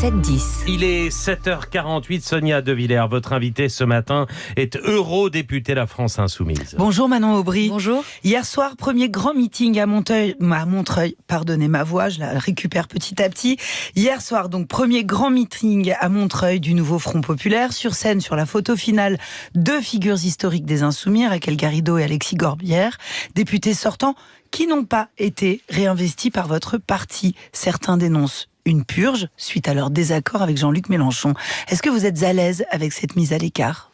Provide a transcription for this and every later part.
7-10. Il est 7h48, Sonia De Villers, votre invitée ce matin est eurodéputée La France Insoumise. Bonjour Manon Aubry. Bonjour. Hier soir, premier grand meeting à Montreuil, pardonnez ma voix, je la récupère petit à petit. Hier soir, donc premier grand meeting à Montreuil du nouveau Front Populaire. Sur scène, sur la photo finale, deux figures historiques des Insoumis, Raquel Garrido et Alexis Corbière, députés sortants qui n'ont pas été réinvestis par votre parti. Certains dénoncent une purge suite à leur désaccord avec Jean-Luc Mélenchon. Est-ce que vous êtes à l'aise avec cette mise à l'écart ?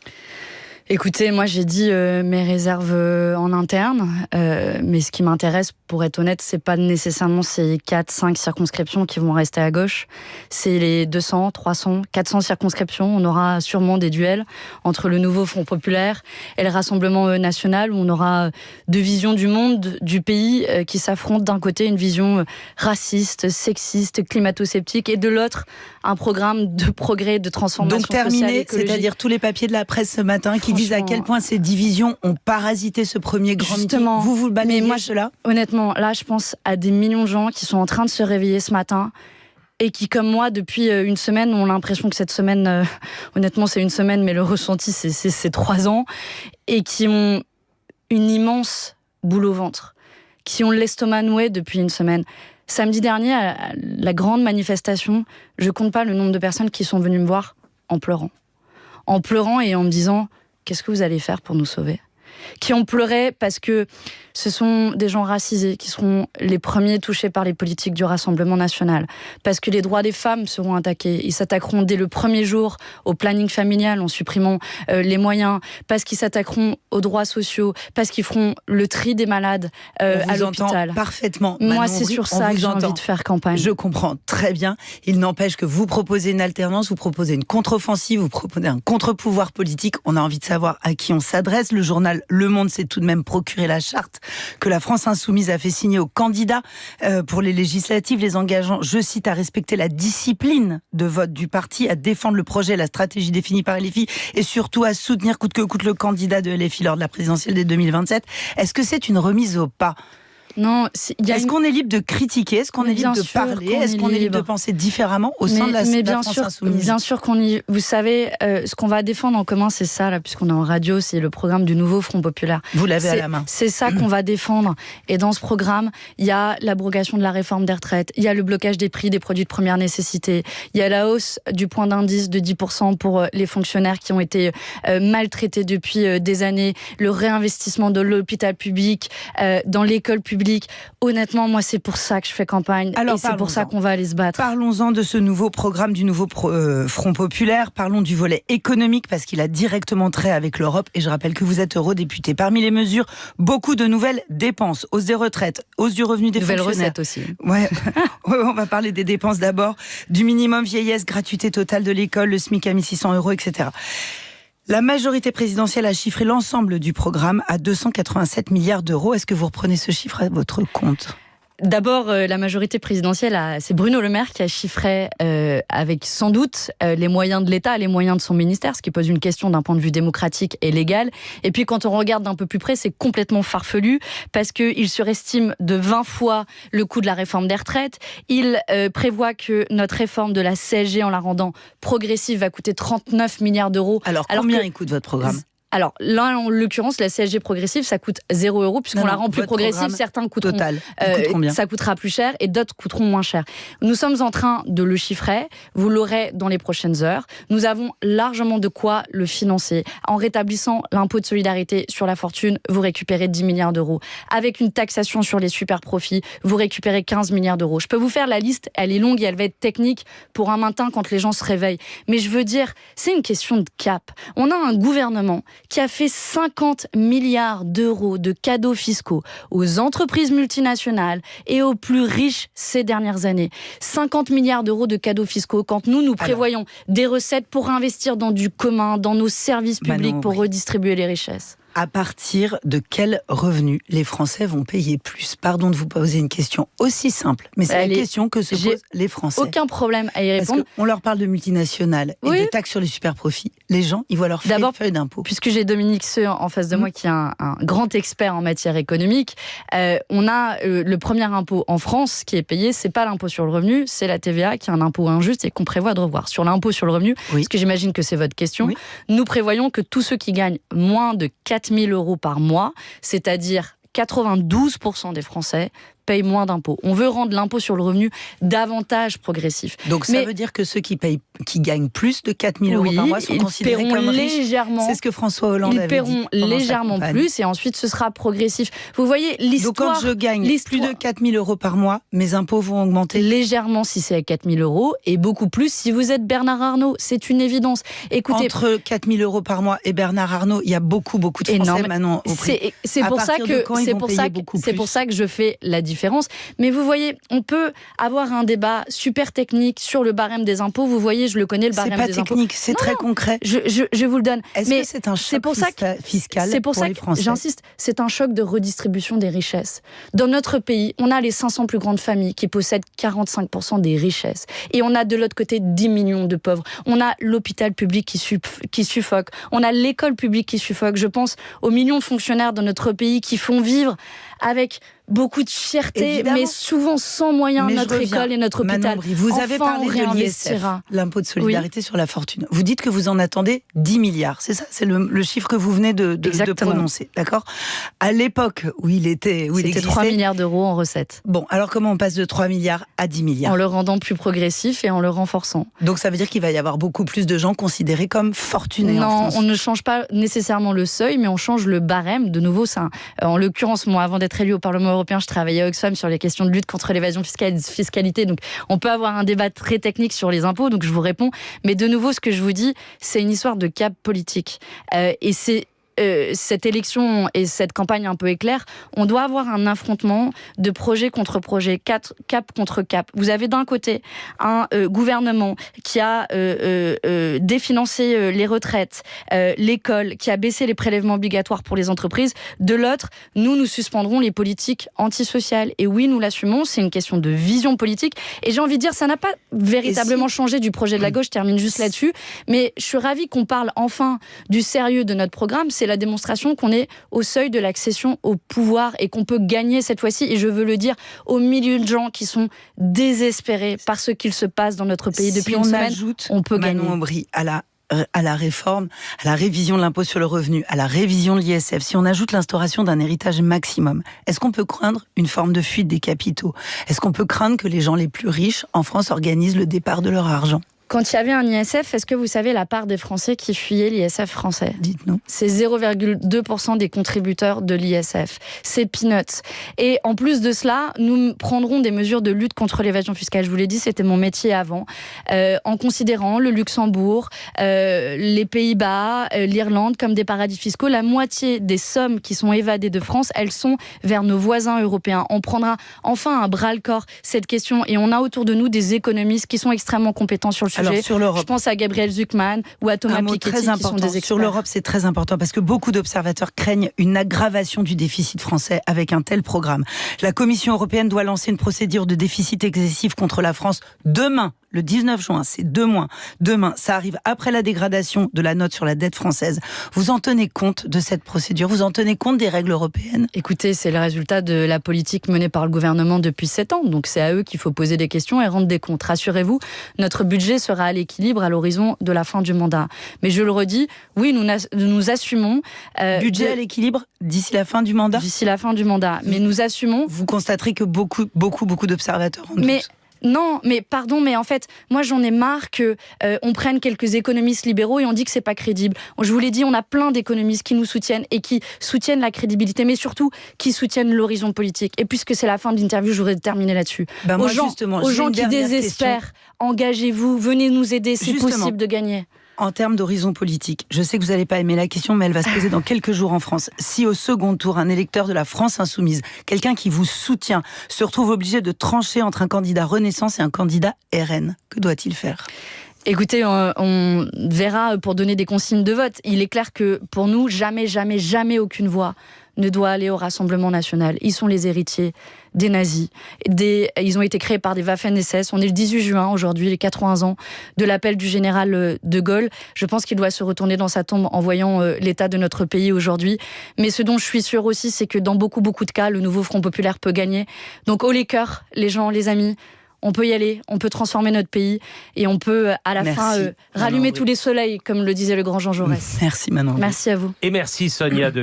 Écoutez, moi j'ai dit mes réserves en interne, mais ce qui m'intéresse, pour être honnête, c'est pas nécessairement ces 4-5 circonscriptions qui vont rester à gauche, c'est les 200, 300, 400 circonscriptions. On aura sûrement des duels entre le nouveau Front Populaire et le Rassemblement National, où on aura deux visions du monde, du pays qui s'affrontent. D'un côté, une vision raciste, sexiste, climato-sceptique, et de l'autre, un programme de progrès, de transformation sociale, donc terminé, écologique. c'est-à-dire tous les papiers de la presse ce matin qui disent à quel point ces divisions ont parasité ce premier grand meeting. Vous le balayez, moi, cela ? Honnêtement, là, je pense à des millions de gens qui sont en train de se réveiller ce matin et qui, comme moi, depuis une semaine, ont l'impression que cette semaine, honnêtement, c'est une semaine, mais le ressenti, c'est 3 ans, et qui ont une immense boule au ventre, qui ont l'estomac noué depuis une semaine. Samedi dernier, à la grande manifestation, je compte pas le nombre de personnes qui sont venues me voir en pleurant et en me disant: qu'est-ce que vous allez faire pour nous sauver ? Qui ont pleuré parce que ce sont des gens racisés qui seront les premiers touchés par les politiques du Rassemblement National, parce que les droits des femmes seront attaqués. Ils s'attaqueront dès le premier jour au planning familial en supprimant les moyens, parce qu'ils s'attaqueront aux droits sociaux, parce qu'ils feront le tri des malades à l'hôpital. Parfaitement. Moi, c'est sur ça que j'ai envie de faire campagne. Je comprends très bien. Il n'empêche que vous proposez une alternance, vous proposez une contre-offensive, vous proposez un contre-pouvoir politique. On a envie de savoir à qui on s'adresse. Le journal Le Monde s'est tout de même procuré la charte que la France Insoumise a fait signer aux candidats pour les législatives, les engageant, je cite, à respecter la discipline de vote du parti, à défendre le projet et la stratégie définie par LFI, et surtout à soutenir coûte que coûte le candidat de LFI lors de la présidentielle de 2027. Est-ce que c'est une remise au pas ? Non, est-ce qu'on est libre de critiquer ? Est-ce qu'on est libre de parler ? Est-ce qu'on est libre de penser différemment au sein de la France Insoumise ? Bien sûr qu'on y... Vous savez, ce qu'on va défendre en commun, c'est ça, là, puisqu'on est en radio, c'est le programme du nouveau Front Populaire. Vous l'avez à la main. C'est ça qu'on va défendre. Et dans ce programme, il y a l'abrogation de la réforme des retraites, il y a le blocage des prix des produits de première nécessité, il y a la hausse du point d'indice de 10% pour les fonctionnaires qui ont été maltraités depuis des années, le réinvestissement de l'hôpital public, dans l'école publique. Honnêtement, moi, c'est pour ça que je fais campagne. Alors, et c'est pour ça qu'on va aller se battre. Parlons-en de ce nouveau programme du nouveau Front Populaire. Parlons du volet économique, parce qu'il a directement trait avec l'Europe. Et je rappelle que vous êtes eurodéputé. Parmi les mesures, beaucoup de nouvelles dépenses. Hausse des retraites, hausse du revenu des fonctionnaires. Nouvelles recettes aussi. Ouais, on va parler des dépenses d'abord. Du minimum vieillesse, gratuité totale de l'école, le SMIC à 1 600 €, etc. La majorité présidentielle a chiffré l'ensemble du programme à 287 milliards d'euros. Est-ce que vous reprenez ce chiffre à votre compte ? D'abord, la majorité présidentielle, c'est Bruno Le Maire qui a chiffré avec sans doute les moyens de l'État, les moyens de son ministère, ce qui pose une question d'un point de vue démocratique et légal. Et puis quand on regarde d'un peu plus près, c'est complètement farfelu, parce qu'il surestime de 20 fois le coût de la réforme des retraites. Il prévoit que notre réforme de la CSG, en la rendant progressive, va coûter 39 milliards d'euros. Alors combien il coûte votre programme ? Alors là, en l'occurrence, la CSG progressive, ça coûte 0 €, puisqu'on la rend plus progressive. Certains coûteront, total. Coûte combien ? Ça coûtera plus cher, et d'autres coûteront moins cher. Nous sommes en train de le chiffrer. Vous l'aurez dans les prochaines heures. Nous avons largement de quoi le financer. En rétablissant l'impôt de solidarité sur la fortune, vous récupérez 10 milliards d'euros. Avec une taxation sur les super profits, vous récupérez 15 milliards d'euros. Je peux vous faire la liste, elle est longue et elle va être technique pour un matin quand les gens se réveillent. Mais je veux dire, c'est une question de cap. On a un gouvernement qui a fait 50 milliards d'euros de cadeaux fiscaux aux entreprises multinationales et aux plus riches ces dernières années. 50 milliards d'euros de cadeaux fiscaux, quand nous prévoyons des recettes pour investir dans du commun, dans nos services publics, pour redistribuer les richesses. À partir de quel revenu les Français vont payer plus ? Pardon de vous poser une question aussi simple, mais c'est la question que se posent les Français. Aucun problème à y répondre. Parce qu'on leur parle de multinationales et de taxes sur les super-profits. Les gens, ils voient leur feuille d'impôt. Puisque j'ai Dominique Seux en face de moi, qui est un grand expert en matière économique, on a le premier impôt en France qui est payé, c'est pas l'impôt sur le revenu, c'est la TVA, qui est un impôt injuste et qu'on prévoit de revoir. Sur l'impôt sur le revenu, parce que j'imagine que c'est votre question, nous prévoyons que tous ceux qui gagnent moins de 4 000 € par mois, c'est-à-dire 92% des Français, payent moins d'impôts. On veut rendre l'impôt sur le revenu davantage progressif. Donc ça veut dire que ceux qui gagnent plus de 4 000 € par mois sont considérés comme riches. C'est ce que François Hollande avait dit. Ils paieront légèrement plus et ensuite ce sera progressif. Vous voyez l'histoire. Donc quand je gagne plus de 4 000 € par mois, mes impôts vont augmenter légèrement si c'est à 4 000 € et beaucoup plus si vous êtes Bernard Arnault. C'est une évidence. Écoutez, entre 4 000 € par mois et Bernard Arnault, il y a beaucoup de Français maintenant au prix. C'est pour ça que je fais la différence. Mais vous voyez, on peut avoir un débat super technique sur le barème des impôts. Vous voyez, je le connais, le barème des impôts. C'est pas technique, c'est très concret. Je vous le donne. Est-ce que c'est un choc fiscal pour les Français ? J'insiste, c'est un choc de redistribution des richesses. Dans notre pays, on a les 500 plus grandes familles qui possèdent 45% des richesses. Et on a de l'autre côté 10 millions de pauvres. On a l'hôpital public qui suffoque. On a l'école publique qui suffoque. Je pense aux millions de fonctionnaires dans notre pays qui font vivre avec beaucoup de fierté, évidemment, mais souvent sans moyens, notre école et notre hôpital. Manon Bry, vous avez parlé de l'ISF, l'impôt de solidarité sur la fortune. Vous dites que vous en attendez 10 milliards, c'est ça ? C'est le chiffre que vous venez de prononcer, d'accord ? À l'époque où il existait... C'était 3 milliards d'euros en recettes. Bon, alors comment on passe de 3 milliards à 10 milliards ? En le rendant plus progressif et en le renforçant. Donc ça veut dire qu'il va y avoir beaucoup plus de gens considérés comme fortunés en France ? Non, on ne change pas nécessairement le seuil, mais on change le barème. De nouveau, en l'occurrence, moi, avant d'être élu au Parlement européen, je travaillais à Oxfam sur les questions de lutte contre l'évasion fiscale et de fiscalité. Donc, on peut avoir un débat très technique sur les impôts. Donc, je vous réponds. Mais de nouveau, ce que je vous dis, c'est une histoire de cap politique. Et c'est cette élection et cette campagne un peu éclair, on doit avoir un affrontement de projet contre projet, cap contre cap. Vous avez d'un côté un gouvernement qui a définancé les retraites, l'école, qui a baissé les prélèvements obligatoires pour les entreprises. De l'autre, nous suspendrons les politiques antisociales. Et oui, nous l'assumons, c'est une question de vision politique. Et j'ai envie de dire, ça n'a pas véritablement changé du projet de la gauche, je termine juste là-dessus. Mais je suis ravie qu'on parle enfin du sérieux de notre programme. C'est la démonstration qu'on est au seuil de l'accession au pouvoir et qu'on peut gagner cette fois-ci. Et je veux le dire aux milliers de gens qui sont désespérés par ce qu'il se passe dans notre pays depuis une semaine. On peut gagner. Manon Bry, à la réforme, à la révision de l'impôt sur le revenu, à la révision de l'ISF, si on ajoute l'instauration d'un héritage maximum, est-ce qu'on peut craindre une forme de fuite des capitaux ? Est-ce qu'on peut craindre que les gens les plus riches en France organisent le départ de leur argent ? Quand il y avait un ISF, est-ce que vous savez la part des Français qui fuyaient l'ISF français ? Dites-nous. C'est 0,2% des contributeurs de l'ISF. C'est peanuts. Et en plus de cela, nous prendrons des mesures de lutte contre l'évasion fiscale. Je vous l'ai dit, c'était mon métier avant. En considérant le Luxembourg, les Pays-Bas, l'Irlande comme des paradis fiscaux, la moitié des sommes qui sont évadées de France, elles sont vers nos voisins européens. On prendra enfin un bras-le-corps cette question et on a autour de nous des économistes qui sont extrêmement compétents sur le sujet. Alors, sur l'Europe, je pense à Gabriel Zucman ou à Thomas Piketty qui sont des experts. Sur l'Europe, c'est très important parce que beaucoup d'observateurs craignent une aggravation du déficit français avec un tel programme. La Commission européenne doit lancer une procédure de déficit excessif contre la France demain. Le 19 juin, c'est demain. Ça arrive après la dégradation de la note sur la dette française. Vous en tenez compte de cette procédure ? Vous en tenez compte des règles européennes ? Écoutez, c'est le résultat de la politique menée par le gouvernement depuis 7 ans. Donc c'est à eux qu'il faut poser des questions et rendre des comptes. Rassurez-vous, notre budget sera à l'équilibre à l'horizon de la fin du mandat. Mais je le redis, oui, nous assumons... budget à l'équilibre d'ici la fin du mandat ? D'ici la fin du mandat. Mais nous assumons... Vous constaterez que beaucoup d'observateurs en doutent. Non, mais pardon, mais en fait, moi j'en ai marre que on prenne quelques économistes libéraux et on dit que c'est pas crédible. Je vous l'ai dit, on a plein d'économistes qui nous soutiennent et qui soutiennent la crédibilité, mais surtout qui soutiennent l'horizon politique. Et puisque c'est la fin de l'interview, je voudrais terminer là-dessus. Aux gens qui désespèrent, engagez-vous, venez nous aider, c'est possible de gagner. En termes d'horizon politique, je sais que vous n'allez pas aimer la question, mais elle va se poser dans quelques jours en France. Si au second tour, un électeur de la France insoumise, quelqu'un qui vous soutient, se retrouve obligé de trancher entre un candidat Renaissance et un candidat RN, que doit-il faire ? Écoutez, on verra pour donner des consignes de vote. Il est clair que pour nous, jamais aucune voix ne doit aller au Rassemblement national. Ils sont les héritiers des nazis. Ils ont été créés par des Waffen-SS. On est le 18 juin aujourd'hui, les 80 ans de l'appel du général de Gaulle. Je pense qu'il doit se retourner dans sa tombe en voyant l'état de notre pays aujourd'hui. Mais ce dont je suis sûre aussi, c'est que dans beaucoup de cas, le nouveau Front populaire peut gagner. Donc haut les cœurs, les gens, les amis, on peut y aller, on peut transformer notre pays et on peut à la fin rallumer tous les soleils, comme le disait le grand Jean Jaurès. Merci Manon. Merci à vous. Et merci Sonia De